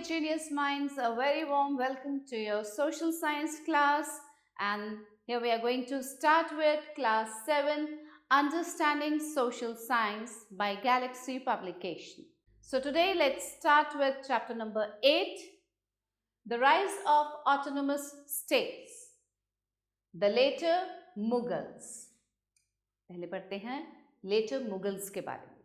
Genius Minds, a very warm welcome to your social science class. And here we are going to start with class 7, Understanding Social Science by Galaxy Publication. So today let's start with chapter number 8, The Rise of Autonomous States, the Later Mughals. पहले पढ़ते हैं Later Mughals के बारे में.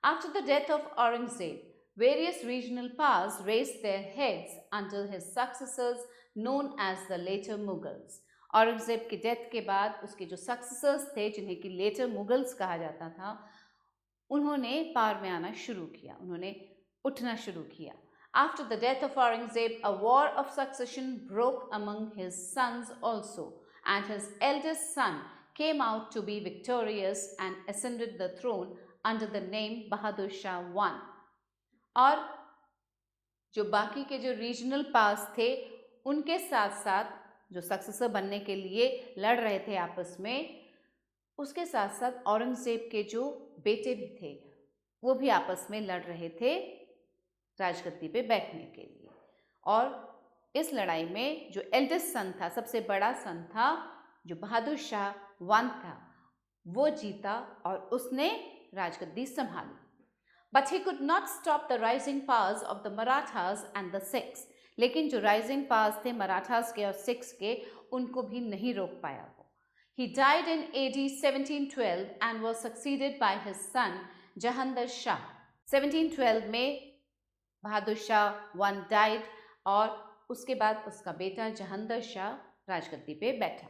After the death of Aurangzeb, various regional powers raised their heads until his successors known as the later Mughals. Aurangzeb की death के बाद उसके जो सक्सेसर्स थे जिन्हें कि लेटर मुगल्स कहा जाता था, उन्होंने पावर में आना शुरू किया, उन्होंने उठना शुरू किया. After the death of Aurangzeb, a war of succession broke among his sons also, and his eldest son came out to be victorious and ascended the throne under the name Bahadur Shah I. और जो बाकी के जो regional पास थे उनके साथ साथ जो सक्सेसर बनने के लिए लड़ रहे थे आपस में, उसके साथ साथ औरंगजेब के जो बेटे भी थे वो भी आपस में लड़ रहे थे राजगद्दी पे बैठने के लिए. और इस लड़ाई में जो एल्डेस्ट सन था, सबसे बड़ा सन था, जो बहादुर शाह I था, वो जीता और उसने राजगद्दी संभाली. But he could not stop the rising powers of the Marathas and the Sikhs. लेकिन जो rising powers थे मराठास के और सिख्स के, उनको भी नहीं रोक पाया वो. He died in AD 1712 and was succeeded by his son Jahandar Shah. 1712 में बहादुर शाह I died और उसके बाद उसका बेटा जहांदर शाह राजगद्दी पे बैठा.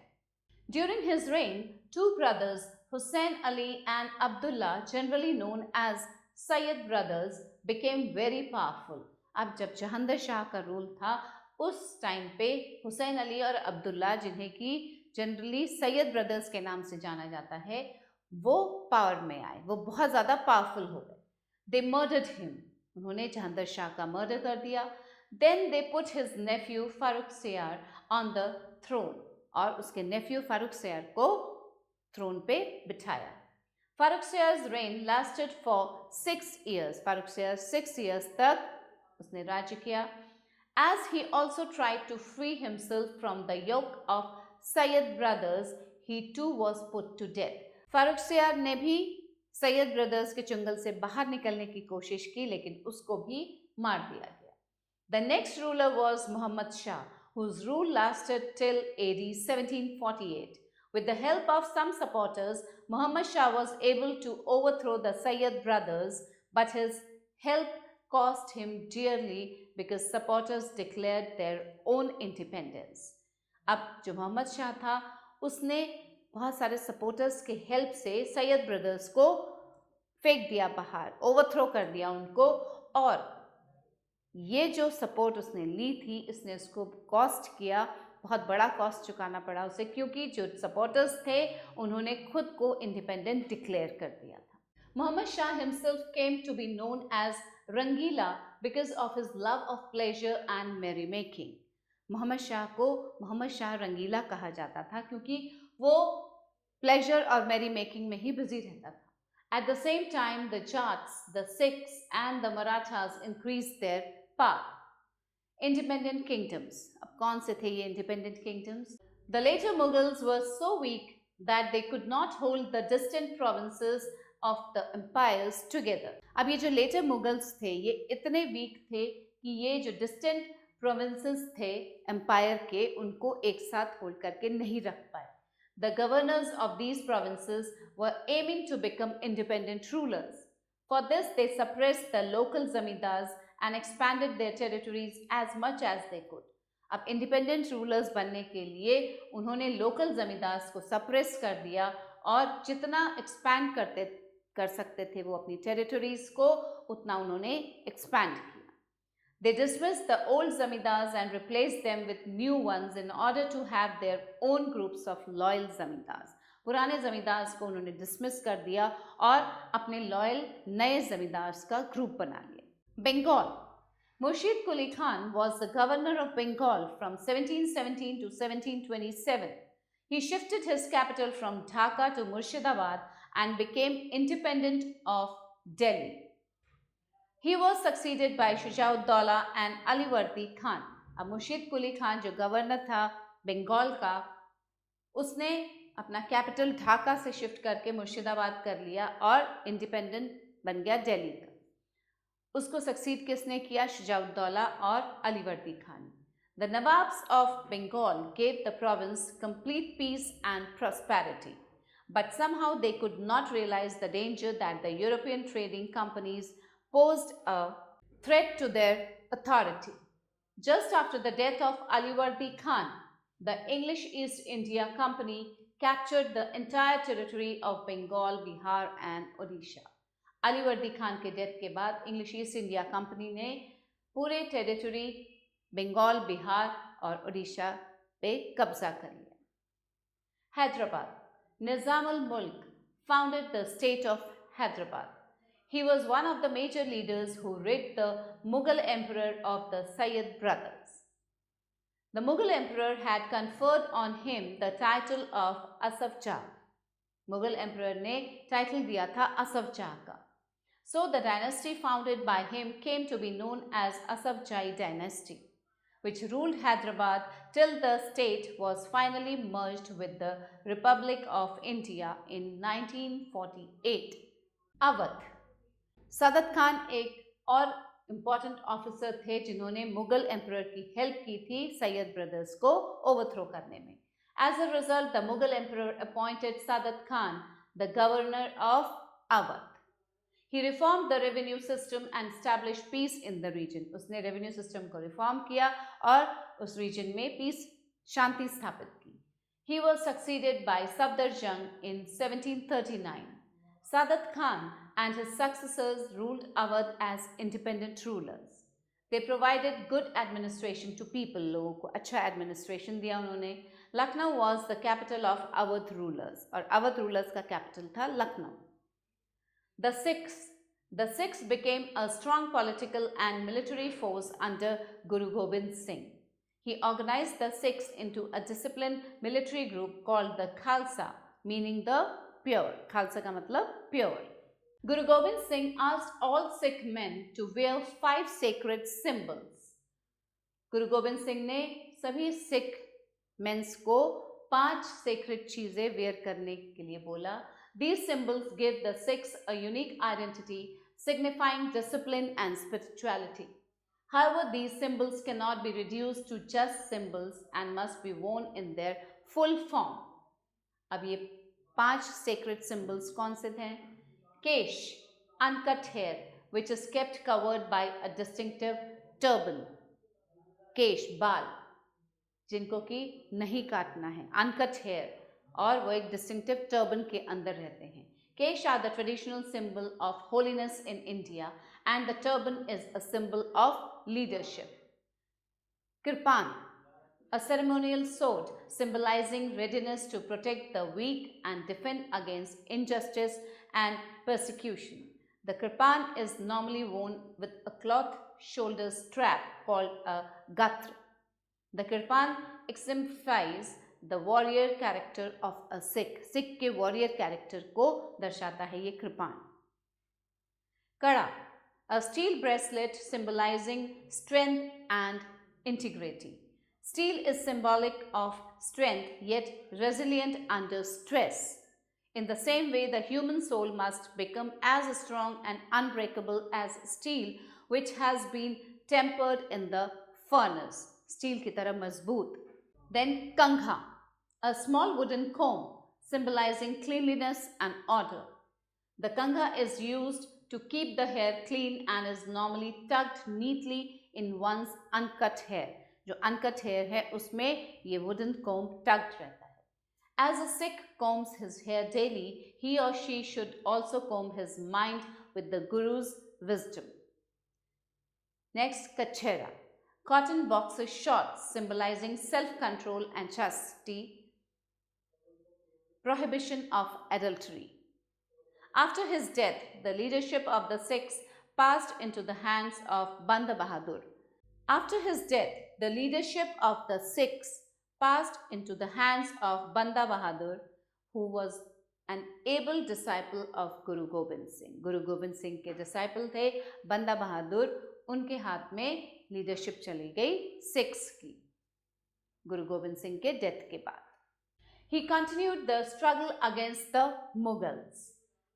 During his reign, two brothers, Hussain Ali and Abdullah, generally known as Sayyid brothers, became very powerful. अब जब जहांदर शाह का रूल था, उस टाइम पे हुसैन अली और अब्दुल्ला, जिन्हें कि जनरली सैयद ब्रदर्स के नाम से जाना जाता है, वो पावर में आए, वो बहुत ज़्यादा पावरफुल हो गए. They murdered him. उन्होंने जहांदर शाह का मर्डर कर दिया. Then they put his nephew Farooq सियार on the throne. और उसके नेफ्यू फारूक सियार को थ्रोन पे बिठाया. Farooq सियार्स reign lasted for 6 years. Farooq सियार 6 years तक उसने राज्य किया. As he also tried to free himself from the yoke of Sayyid brothers, he too was put to death. Farooq सियार ने भी सैयद ब्रदर्स के चंगल से बाहर निकलने की कोशिश की, लेकिन उसको भी मार दिया गया. The next ruler was Muhammad Shah, whose rule lasted till AD 1748. With the help of some supporters, Muhammad Shah was able to overthrow the Sayyid brothers, but his help cost him dearly because supporters declared their own independence. अब जो मोहम्मद शाह था, उसने बहुत सारे supporters के help से Syed brothers को फेंक दिया बाहर, ओवरथ्रो कर दिया उनको. और ये जो सपोर्ट उसने ली थी, इसने उसको कॉस्ट किया, बहुत बड़ा कॉस्ट चुकाना पड़ा उसे, क्योंकि जो सपोर्टर्स थे उन्होंने खुद को इंडिपेंडेंट डिक्लेयर कर दिया था. Muhammad Shah himself came to be known as Rangila because of his love of pleasure and merrymaking. Mohammad Shah को मोहम्मद शाह रंगीला कहा जाता था क्योंकि वो प्लेजर और मैरी मेकिंग में ही बिजी रहता था. At the same time, the Jats, the Sikhs and the Marathas increased their power. Independent kingdoms. अब कौन से थे ये independent kingdoms? The later Mughals were so weak that they could not hold the distant provinces of the empires together. अब ये जो later Mughals थे, ये इतने weak थे कि ये जो distant provinces थे empire के, उनको एक साथ hold करके नहीं रख पाए. The governors of these provinces were aiming to become independent rulers. For this, they suppressed the local zamindars and expanded their territories as much as they could. अब इंडिपेंडेंट रूलर्स बनने के लिए उन्होंने लोकल जमींदार्स को सप्रेस कर दिया और जितना एक्सपैंड कर सकते थे वो अपनी टेरिटरीज को, उतना उन्होंने एक्सपैंड किया. They dismissed the old zamindars and replaced them with new ones in order to have their own groups of loyal zamindars. पुराने जमींदार्स को उन्होंने डिसमिस कर दिया और अपने लॉयल नए जमींदार्स का ग्रुप बना लिया. Bengal. Murshid Quli Khan was the governor of Bengal from 1717 to 1727. He shifted his capital from Dhaka to Murshidabad and became independent of Delhi. He was succeeded by Shujauddaulah and Aliwardi Khan. अब मुर्शीद कुली खान जो governor था बंगाल का, उसने अपना capital Dhaka से shift करके मुर्शिदाबाद कर लिया और इंडिपेंडेंट बन गया दिल्ली का। उसको सक्सीड किसने किया? शुजाउद्दौला और Alivardi Khan. The Nawabs of Bengal gave the province complete peace and prosperity, but somehow they could not realize the danger that the European trading companies posed a threat to their authority. Just after the death of Aliwardi Khan, the English East India Company captured the entire territory of Bengal, Bihar and Odisha. Alivardi Khan के death के बाद English east India company ने पूरे territory Bengal, Bihar और उड़ीसा पे कब्जा कर लिया। हैदराबाद, निजामुल मुल्क founded the state of Hyderabad. He was one of the major leaders who rid the Mughal emperor of the Sayyid brothers. The Mughal emperor had conferred on him the title of Asaf Jah. Mughal emperor ने title दिया था असफ जाह का। So the dynasty founded by him came to be known as Asafjai dynasty, which ruled Hyderabad till the state was finally merged with the Republic of India in 1948. Awadh, सदत Khan एक और important officer थे जिन्होंने Mughal emperor की help की थी Syed brothers को overthrow करने में। As a result, the Mughal emperor appointed Sadat Khan the governor of Awadh. He reformed the revenue system and established peace in the region. उसने revenue system को reform किया और उस region में peace, शांति स्थापित की। He was succeeded by Safdar Jung in 1739. Sadat Khan and his successors ruled Awadh as independent rulers. They provided good administration to people. लोगों को अच्छा administration दिया उन्होंने। Lucknow was the capital of Awadh rulers और Awadh rulers का capital था Lucknow. The Sikhs became a strong political and military force under Guru Gobind Singh. He organized the Sikhs into a disciplined military group called the Khalsa, meaning the pure. Khalsa का मतलब pure. Guru Gobind Singh asked all Sikh men to wear 5 sacred symbols. Guru Gobind Singh ने सभी Sikh mains को 5 sacred चीजें where करने के लिए बोला। These symbols give the Sikhs a unique identity, signifying discipline and spirituality. However, these symbols cannot be reduced to just symbols and must be worn in their full form. अब ये 5 sacred symbols कौन से थे? केश, uncut hair, which is kept covered by a distinctive turban. केश, बाल जिनको कि नहीं काटना है, अनकट हेयर, और वो एक डिस्टिंक्टिव टर्बन के अंदर रहते हैं। Kesh are the traditional symbol of holiness in India and the turban is a symbol of leadership. Kirpan, a ceremonial sword symbolizing readiness to protect the weak and defend against injustice and persecution. The kirpan is normally worn with a cloth shoulder strap called a gatra. The kirpan exemplifies the warrior character of a Sikh. Sikh के warrior character को दर्शाता है ये कृपान। कड़ा, a steel bracelet symbolizing strength and integrity. Steel is symbolic of strength yet resilient under stress. In the same way, the human soul must become as strong and unbreakable as steel, which has been tempered in the furnace. Steel की तरह मजबूत। Then kangha, a small wooden comb symbolizing cleanliness and order. The kangha is used to keep the hair clean and is normally tucked neatly in one's uncut hair. जो uncut hair है उसमें ये wooden comb tucked रहता है। As a Sikh combs his hair daily, he or she should also comb his mind with the Guru's wisdom. Next, kachera, cotton boxer shorts symbolizing self-control and chastity, prohibition of adultery. After his death, the leadership of the Sikhs passed into the hands of Banda Bahadur. After his death, the leadership of the Sikhs passed into the hands of Banda Bahadur, who was an able disciple of Guru Gobind Singh. Guru Gobind Singh के disciple थे बंदा बहादुर, उनके हाथ में leadership चली गई six की गुरु गोबिंद सिंह के डेथ के बाद. He continued the struggle against the Mughals.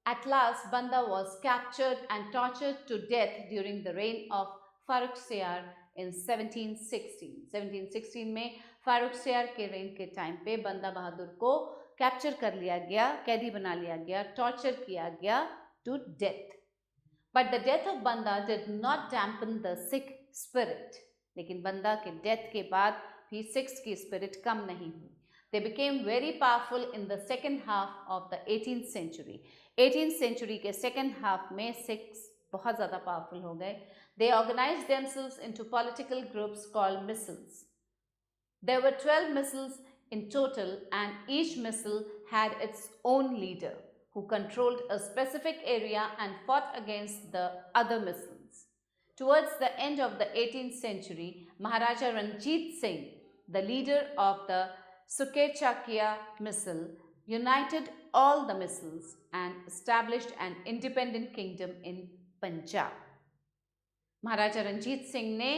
At last, Banda was captured and tortured to death during the reign of Farrukhsiyar in 1716. 1716 में फारुखसियार के रेन के टाइम पे बंदा बहादुर को कैप्चर कर लिया गया, कैदी बना लिया गया, टॉर्चर किया गया to death. But the death of Banda did not dampen the Sikh spirit. लेकिन बंदा के डेथ के बाद भी सिख्स की स्पिरिट कम नहीं हुई. They became very powerful in the second half of the 18th century. 18th century के second half में Sikhs बहुत ज़्यादा powerful हो गए. They organized themselves into political groups called missals. There were 12 missals in total, and each missal had its own leader who controlled a specific area and fought against the other missals. Towards the end of the 18th century, Maharaja Ranjit Singh, the leader of the Sukechakia missal, united all the missals and established an independent kingdom in Punjab. Maharaja Ranjit Singh ने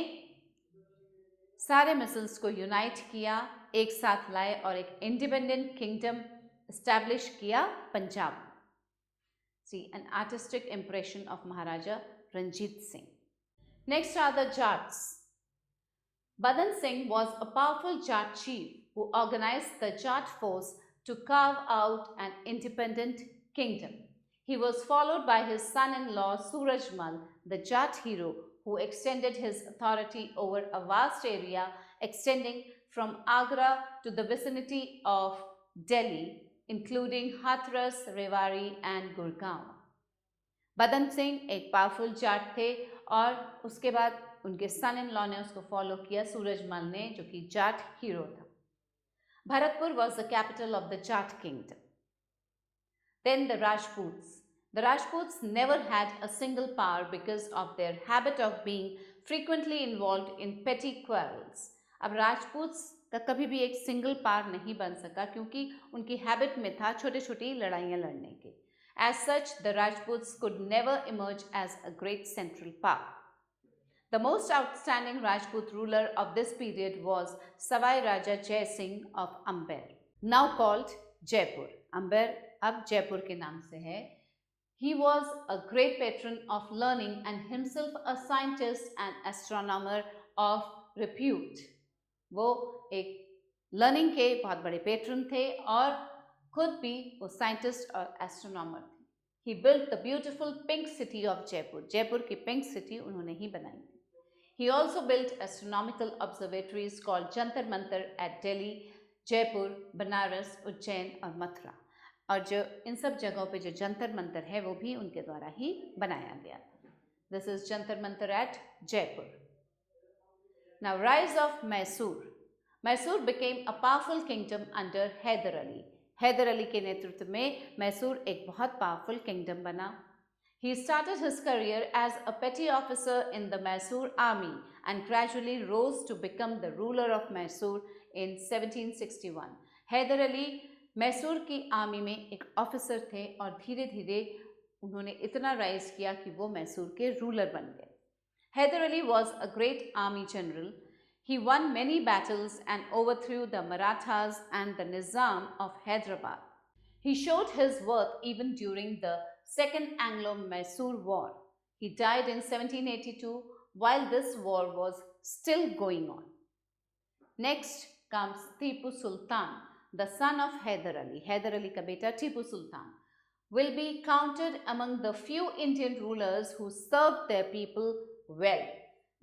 सारे micelles को unite किया, एक साथ लाए और एक independent kingdom establish किया Punjab. See an artistic impression of Maharaja Ranjit Singh. Next are the Jats. Badan Singh was a powerful Jat chief who organized the Jat force to carve out an independent kingdom. He was followed by his son-in-law Surajmal, the Jat hero, who extended his authority over a vast area extending from Agra to the vicinity of Delhi, including Hathras, Rewari and Gurgaon. बदन सिंह एक powerful Jat थे और उसके बाद उनके सन in law ने उसको follow किया, सूरजमल ने, जो कि जाट हीरो था. Bharatpur was the capital of the Jat kingdom. Then the Rajputs. The Rajputs never had a single power because of their habit of being frequently involved in petty quarrels. अब राजपूत्स का कभी भी एक सिंगल पावर नहीं बन सका क्योंकि उनकी हैबिट में था छोटी छोटी लड़ाइयाँ लड़ने के. As such, the Rajputs could never emerge as a great central power. The most outstanding Rajput ruler of this period was Savai Raja Jai Singh of Amber, now called Jaipur. Amber अब जयपुर के नाम से है. He was a great patron of learning and himself a scientist and astronomer of repute. वो एक learning के बहुत बड़े पेट्रन थे और खुद भी वो साइंटिस्ट और एस्ट्रोनॉमर थे. He built the beautiful pink city of Jaipur. Jaipur की पिंक सिटी उन्होंने ही बनाई थी. He also built astronomical observatories called Jantar Mantar at Delhi, Jaipur, Banaras, Ujjain और मथुरा. और जो इन सब जगहों पे जो जंतर मंतर है वो भी उनके द्वारा ही बनाया गया था. This is Jantar Mantar at Jaipur. Now, rise of Mysore. Mysore became a powerful kingdom under Hyder Ali. Haider Ali के नेतृत्व में मैसूर एक बहुत पावरफुल किंगडम बना. He started his career as a petty officer in the Mysore army and gradually rose to become the ruler of Mysore in 1761. Haidar Ali Mysore की army में एक officer थे और धीरे धीरे उन्होंने इतना राइज किया कि वो मैसूर के रूलर बन गए. Haider Ali was a great army general. He won many battles and overthrew the Marathas and the Nizam of Hyderabad. He showed his worth even during the Second Anglo-Mysore War. He died in 1782 while this war was still going on. Next comes Tipu Sultan, the son of Hyder Ali. Hyder Ali ka beta Tipu Sultan will be counted among the few Indian rulers who served their people well.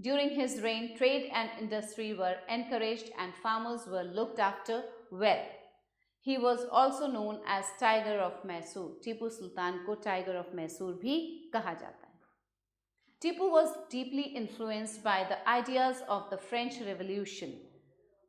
During his reign, trade and industry were encouraged and farmers were looked after well. He was also known as Tiger of Mysore. Tipu Sultan को Tiger of Mysore भी कहा जाता है. Tipu was deeply influenced by the ideas of the French Revolution.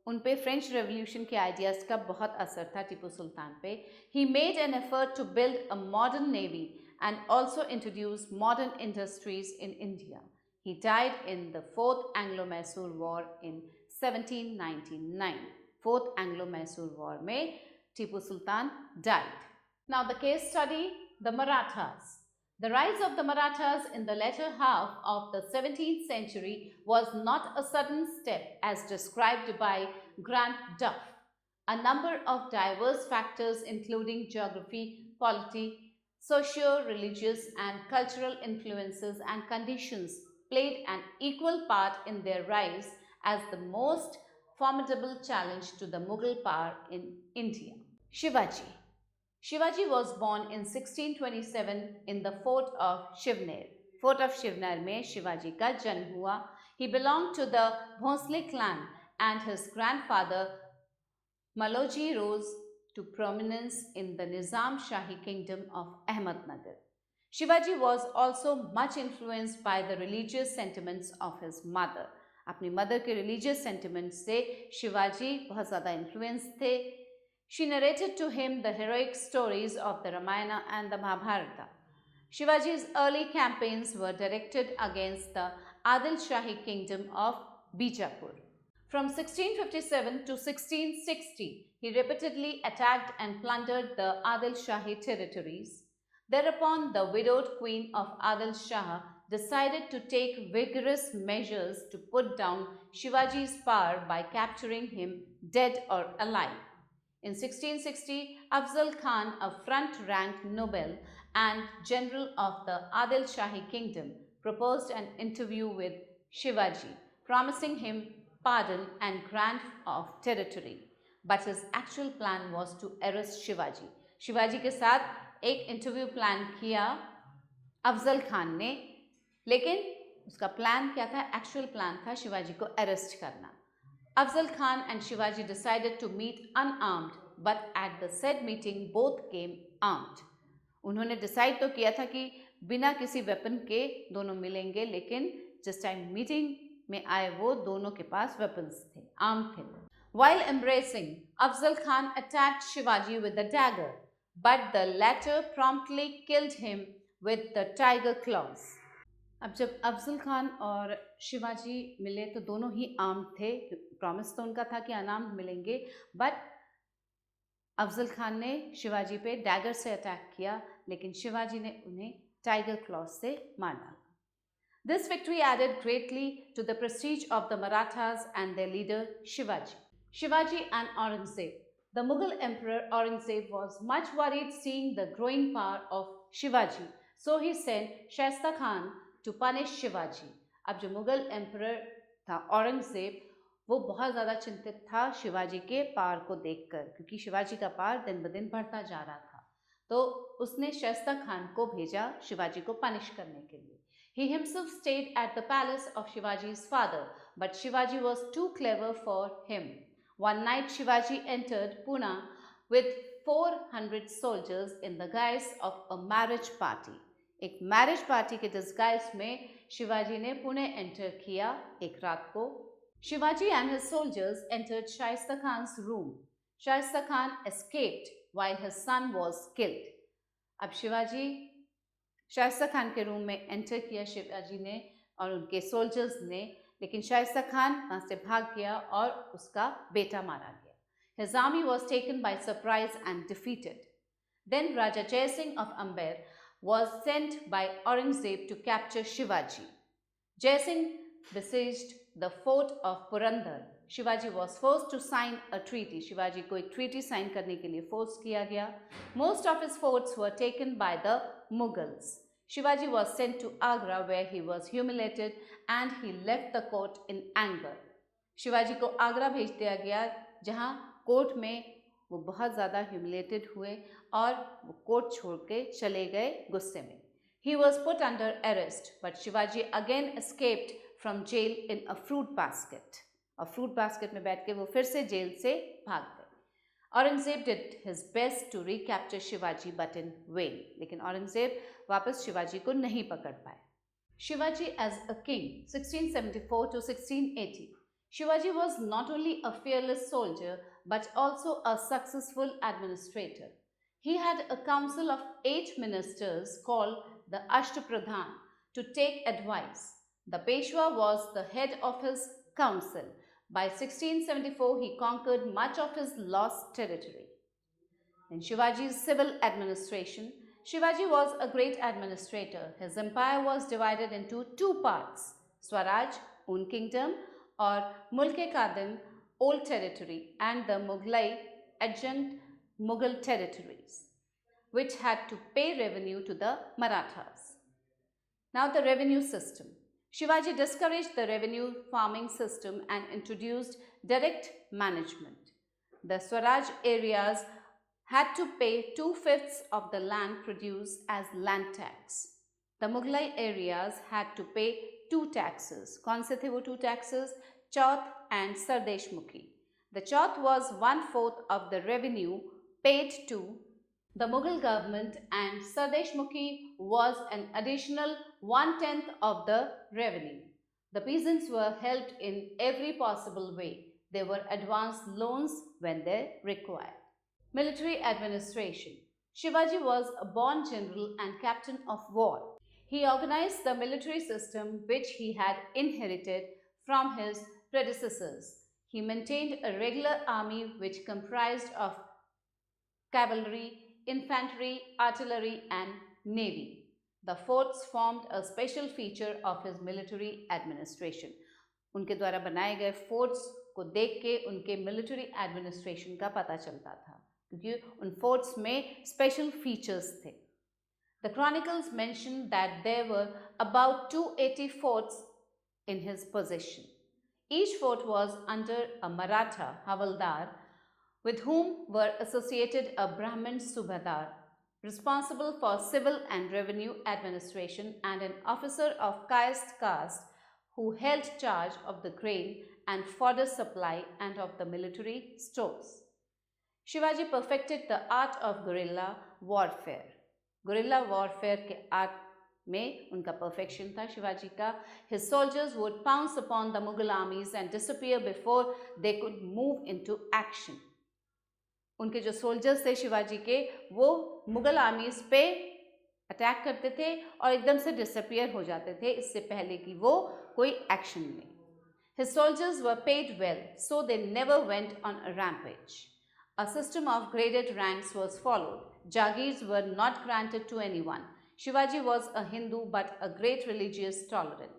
उन पे French Revolution के ideas का बहुत असर था टीपू सुल्तान पे. He made an effort to build a modern navy and also introduce modern industries in India. He died in the Fourth Anglo-Mysore War in 1799. Fourth Anglo-Mysore War में Tipu Sultan died. Now the case study, the Marathas. The rise of the Marathas in the latter half of the 17th century was not a sudden step as described by Grant Duff. A number of diverse factors including geography, polity, socio-religious and cultural influences and conditions played an equal part in their rise as the most formidable challenge to the Mughal power in India. Shivaji. Shivaji was born in 1627 in the fort of Shivner. Fort of Shivner में शिवाजी का जन्म हुआ. He belonged to the Bhosle clan and his grandfather Maloji rose to prominence in the Nizam Shahi kingdom of Ahmednagar. Shivaji was also much influenced by the religious sentiments of his mother. अपनी mother के religious sentiments से शिवाजी बहुत ज़्यादा influence थे. She narrated to him the heroic stories of the Ramayana and the Mahabharata. Shivaji's early campaigns were directed against the Adil Shahi kingdom of Bijapur. From 1657 to 1660, he repeatedly attacked and plundered the Adil Shahi territories. Thereupon, the widowed queen of Adil Shah decided to take vigorous measures to put down Shivaji's power by capturing him dead or alive. In 1660, Afzal Khan, a front-ranked noble and general of the Adil Shahi kingdom, proposed an interview with Shivaji, promising him pardon and grant of territory. But his actual plan was to arrest Shivaji. Shivaji के साथ एक interview plan किया अफजल खान ने, लेकिन उसका plan क्या था? Actual plan था शिवाजी को अरेस्ट करना. Afzal Khan and Shivaji decided to meet unarmed, but at the said meeting both came armed. उन्होंने डिसाइड तो किया था कि बिना किसी वेपन के दोनों मिलेंगे, लेकिन जिस टाइम मीटिंग में आए वो दोनों के पास वेपन्स थे, आर्म थे. While embracing, Afzal Khan attacked Shivaji with a dagger, but the latter promptly killed him with the tiger claws. अब जब अफजल खान और शिवाजी मिले तो दोनों ही आर्म थे. प्रॉमिस तो उनका था कि अनार्म्ड मिलेंगे, बट अफजल खान ने शिवाजी पे डैगर से अटैक किया, लेकिन शिवाजी ने उन्हें टाइगर क्लॉज से मार डाला. This victory added greatly to the prestige of the Marathas and their leader Shivaji. Shivaji and Aurangzeb. The Mughal Emperor Aurangzeb was much worried seeing the growing power of Shivaji, so he sent Shaista Khan to punish Shivaji. अब जो Mughal emperor था औरंगजेब, वो बहुत ज़्यादा चिंतित था शिवाजी के power को देखकर, क्योंकि शिवाजी का पावर दिन ब दिन बढ़ता जा रहा था. तो उसने शाइस्ता खान को भेजा शिवाजी को पनिश करने के लिए. He himself stayed at the palace of Shivaji's father, but Shivaji was too clever for him. One night Shivaji entered Pune with 400 soldiers in the guise of a marriage party. एक marriage party के disguise में शिवाजी ने Pune enter किया एक रात को. Shivaji and his soldiers entered Shaista Khan's room. Shaista Khan escaped while his son was killed. अब शिवाजी शाइस्ता खान के रूम में एंटर किया शिवाजी ने और उनके सोल्जर्स ने, लेकिन शाइस्ता खान वहां से भाग गया और उसका बेटा मारा गया. His army was taken by surprise and defeated. Then Raja Jai Singh of Amber was sent by Aurangzeb to capture Shivaji. Jai Singh besieged the fort of Purandar. Shivaji was forced to sign a treaty. Shivaji को एक treaty sign करने के लिए force किया गया. Most of his forts were taken by the Mughals. Shivaji was sent to Agra where he was humiliated and he left the court in anger. Shivaji को आगरा भेज दिया गया जहां कोर्ट में वो बहुत ज़्यादा ह्यूमिलेटेड हुए और वो कोर्ट छोड़ के चले गए गुस्से में. He was put under arrest, but Shivaji again escaped from jail in a fruit basket. और fruit basket में बैठ के वो फिर से जेल से भाग गए. Aurangzeb did his best to recapture Shivaji but in vain. लेकिन औरंगजेब वापस शिवाजी को नहीं पकड़ पाए. Shivaji as a king, 1674 to 1680. Shivaji was not only a fearless soldier but also a successful administrator. He had a council of 8 ministers called the Ashtapradhan to take advice. The Peshwa was the head of his council. By 1674, he conquered much of his lost territory. In Shivaji's civil administration, Shivaji was a great administrator. His empire was divided into two parts: Swaraj, own kingdom, or Mulk-e-Qadim, old territory, and the Mughlai, adjunct Mughal territories, which had to pay revenue to the Marathas. Now, the revenue system. Shivaji discouraged the revenue farming system and introduced direct management. The Swaraj areas had to pay 2/5 of the land produce as land tax. The Mughlai areas had to pay two taxes. कौन से थे वो two taxes? Chauth and Sardeshmukhi. The Chauth was 1/4 of the revenue paid to the Mughal government, and Sardeshmukhi was an additional 1/10 of the revenue. The peasants were helped in every possible way. They were advanced loans when they required. Military administration. Shivaji was a born general and captain of war. He organized the military system which he had inherited from his predecessors. He maintained a regular army which comprised of cavalry, infantry, artillery, and navy. The forts formed a special feature of his military administration. उनके द्वारा बनाए गए forts को देख के उनके military administration का पता चलता था, क्योंकि उन फोर्ट्स में स्पेशल फीचर्स थे. The chronicles mention that there were about 280 forts in his possession. Each fort was under a Maratha Havaldar, with whom were associated a Brahmin Subadar, responsible for civil and revenue administration, and an officer of caste who held charge of the grain and fodder supply and of the military stores. Shivaji perfected the art of guerrilla warfare. Guerrilla warfare के art में उनका perfection था शिवाजी का. His soldiers would pounce upon the Mughal armies and disappear before they could move into action. उनके जो soldiers थे शिवाजी के, वो मुगल आर्मीज पे अटैक करते थे और एकदम से डिसअपियर हो जाते थे इससे पहले कि वो कोई एक्शन लें. His soldiers were paid well, so they never went on a rampage. A system of graded ranks was followed. Jagirs were not granted to anyone. Shivaji was a Hindu but a great religious tolerant.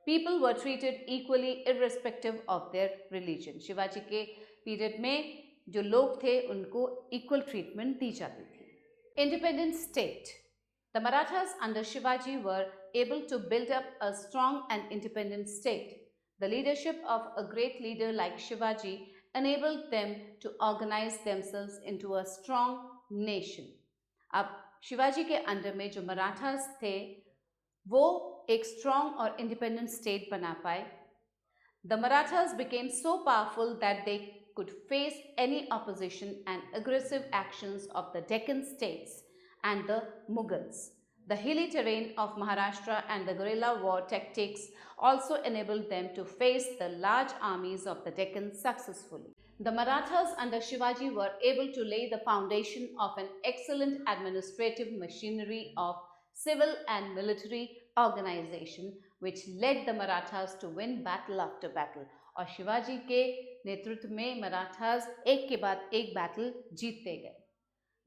People were treated equally irrespective of their religion. Shivaji के period में जो लोग थे उनको equal treatment दी जाती थी. Independent state. The Marathas under Shivaji were able to build up a strong and independent state. The leadership of a great leader like Shivaji enabled them to organize themselves into a strong nation. अब शिवाजी के under में जो मराठास थे वो एक strong और independent state बना पाए. The Marathas became so powerful that they could face any opposition and aggressive actions of the Deccan states and the Mughals. The hilly terrain of Maharashtra and the guerrilla war tactics also enabled them to face the large armies of the Deccan successfully. The Marathas under Shivaji were able to lay the foundation of an excellent administrative machinery of civil and military organization, which led the Marathas to win battle after battle. और शिवाजी के नेतृत्व में मराठास एक के बाद एक battle जीतते गए.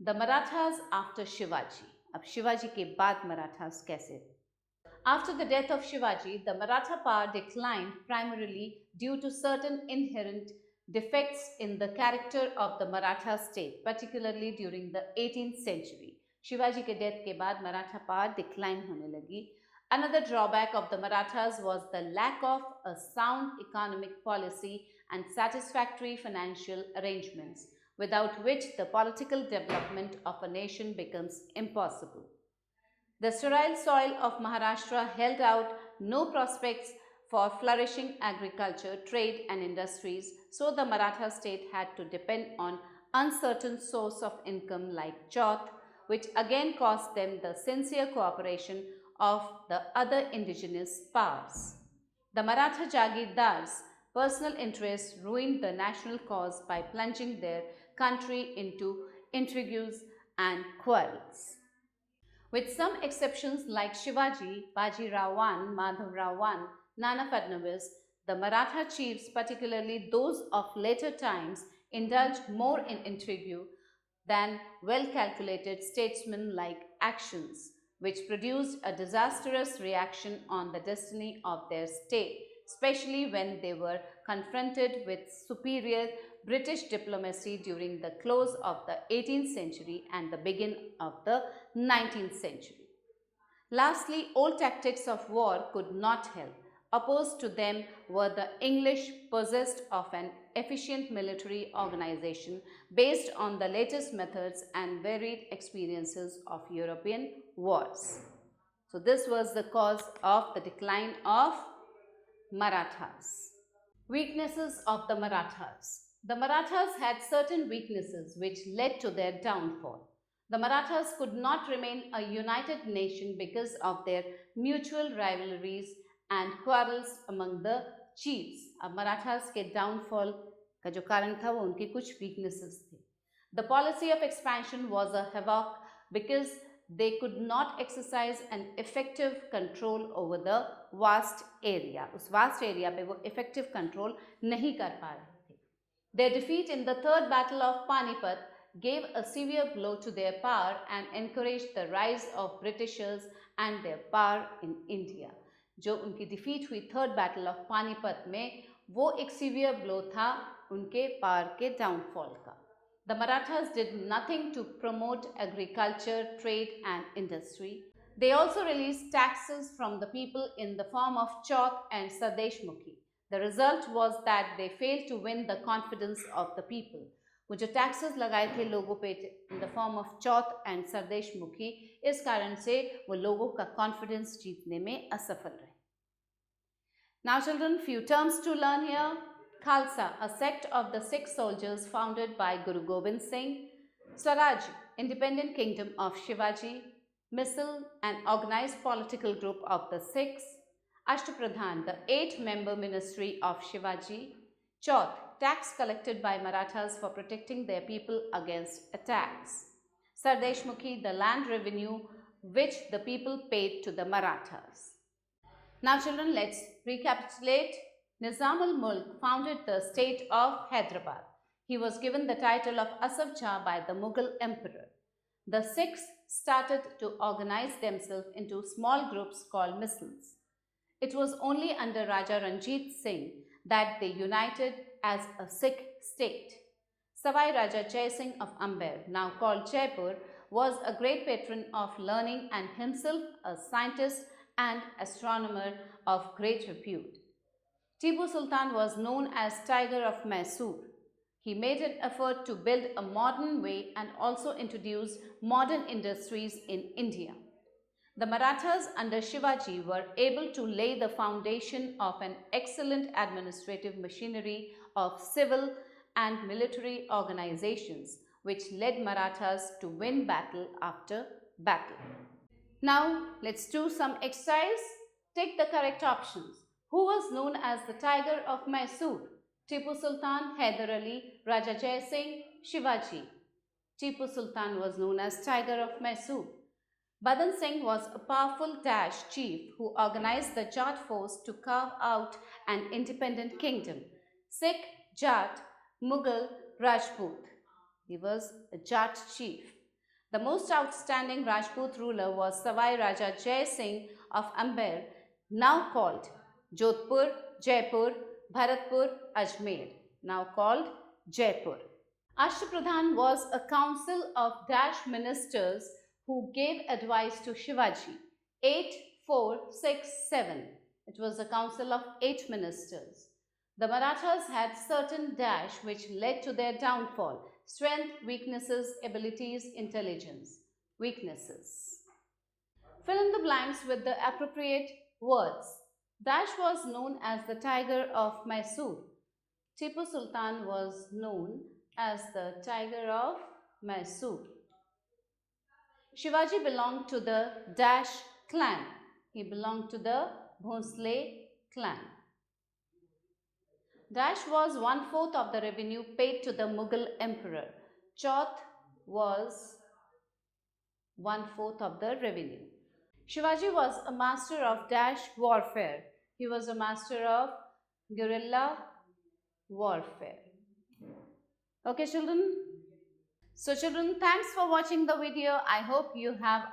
The Marathas after Shivaji. अब शिवाजी के बाद मराठास कैसे? After the death of Shivaji, the Maratha power declined primarily due to certain inherent defects in the character of the Maratha state, particularly during the 18th century. Shivaji के डेथ के बाद Maratha power decline होने लगी. Another drawback of the Marathas was the lack of a sound economic policy and satisfactory financial arrangements, without which the political development of a nation becomes impossible. The sterile soil of Maharashtra held out no prospects for flourishing agriculture, trade and industries, so the Maratha state had to depend on uncertain source of income like Chauth, which again cost them the sincere cooperation of the other indigenous powers. The Maratha Jagirdars' personal interests ruined the national cause by plunging their country into intrigues and quarrels. With some exceptions like Shivaji, Baji Rao I, Madhav Rao I, Nana Fadnavis, the Maratha chiefs, particularly those of later times, indulged more in intrigue than well-calculated statesman-like actions, which produced a disastrous reaction on the destiny of their state, especially when they were confronted with superior British diplomacy during the close of the 18th century and the beginning of the 19th century. Lastly, old tactics of war could not help. Opposed to them were the English, possessed of an efficient military organization based on the latest methods and varied experiences of European wars. So this was the cause of the decline of Marathas. Weaknesses of the Marathas. The Marathas had certain weaknesses which led to their downfall. The Marathas could not remain a united nation because of their mutual rivalries and quarrels among the chiefs. अब मराठास के downfall का जो कारण था वो उनके कुछ weaknesses थे. The policy of expansion was a havoc because they could not exercise an effective control over the vast area. उस vast area पे वो effective control नहीं कर पा रहे थे. Their defeat in the third battle of Panipat gave a severe blow to their power and encouraged the rise of Britishers and their power in India. जो उनकी डिफीट हुई थर्ड बैटल ऑफ पानीपत में वो एक सीवियर ब्लो था उनके power के downfall का. The Marathas did nothing to promote agriculture, trade and industry. They also released taxes from the people in the form of Chauth and Sardeshmukhi. The result was that they failed to win the confidence of the people. वो जो taxes लगाए थे लोगों पे in the form of Chauth and sardeshmukhi, इस कारण से वो लोगों का कॉन्फिडेंस जीतने में असफल रहे. Now children, few terms to learn here. Khalsa, a sect of the Sikh soldiers founded by Guru Gobind Singh. Swaraj, independent kingdom of Shivaji. Misl, an organized political group of the Sikhs. Ashtapradhan, the 8-member ministry of Shivaji. Chauth, tax collected by Marathas for protecting their people against attacks. Sardeshmukhi, the land revenue which the people paid to the Marathas. Now children, let's recapitulate. Nizam al-Mulk founded the state of Hyderabad. He was given the title of Asaf Jah by the Mughal emperor. The Sikhs started to organize themselves into small groups called misls. It was only under Raja Ranjit Singh that they united as a Sikh state. Savai Raja Jai Singh of Amber, now called Jaipur, was a great patron of learning and himself a scientist and astronomer of great repute. Tipu Sultan was known as Tiger of Mysore. He made an effort to build a modern way and also introduced modern industries in India. The Marathas under Shivaji were able to lay the foundation of an excellent administrative machinery of civil and military organizations, which led Marathas to win battle after battle. Now, let's do some exercise. Take the correct options. Who was known as the Tiger of Mysore? Tipu Sultan, Hyder Ali, Raja Jai Singh, Shivaji. Tipu Sultan was known as Tiger of Mysore. Badan Singh was a powerful Dash chief who organized the Jat force to carve out an independent kingdom. Sikh, Jat, Mughal, Rajput. He was a Jat chief. The most outstanding Rajput ruler was Savai Raja Jai Singh of Amber, now called Jodhpur, Jaipur, Bharatpur, Ajmer, now called Jaipur. Ashtapradhan was a council of Dash ministers who gave advice to Shivaji. 8, 4, 6, 7. It was a council of 8 ministers. The Marathas had certain dash which led to their downfall. Strength, weaknesses, abilities, intelligence. Weaknesses. Fill in the blanks with the appropriate words. Dash was known as the Tiger of Mysore. Tipu Sultan was known as the Tiger of Mysore. Shivaji belonged to the Dash clan. He belonged to the Bhonsle clan. Dash was 1/4 of the revenue paid to the Mughal emperor. Chauth was 1/4 of the revenue. Shivaji was a master of Dash warfare. He was a master of guerrilla warfare. Okay children? So children, thanks for watching the video. I hope you have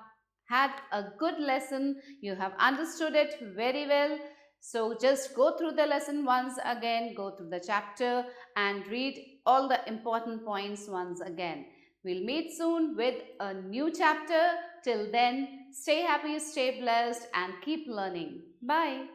had a good lesson. You have understood it very well. So just go through the lesson once again, go through the chapter and read all the important points once again. We'll meet soon with a new chapter. Till then, stay happy, stay blessed and keep learning. Bye.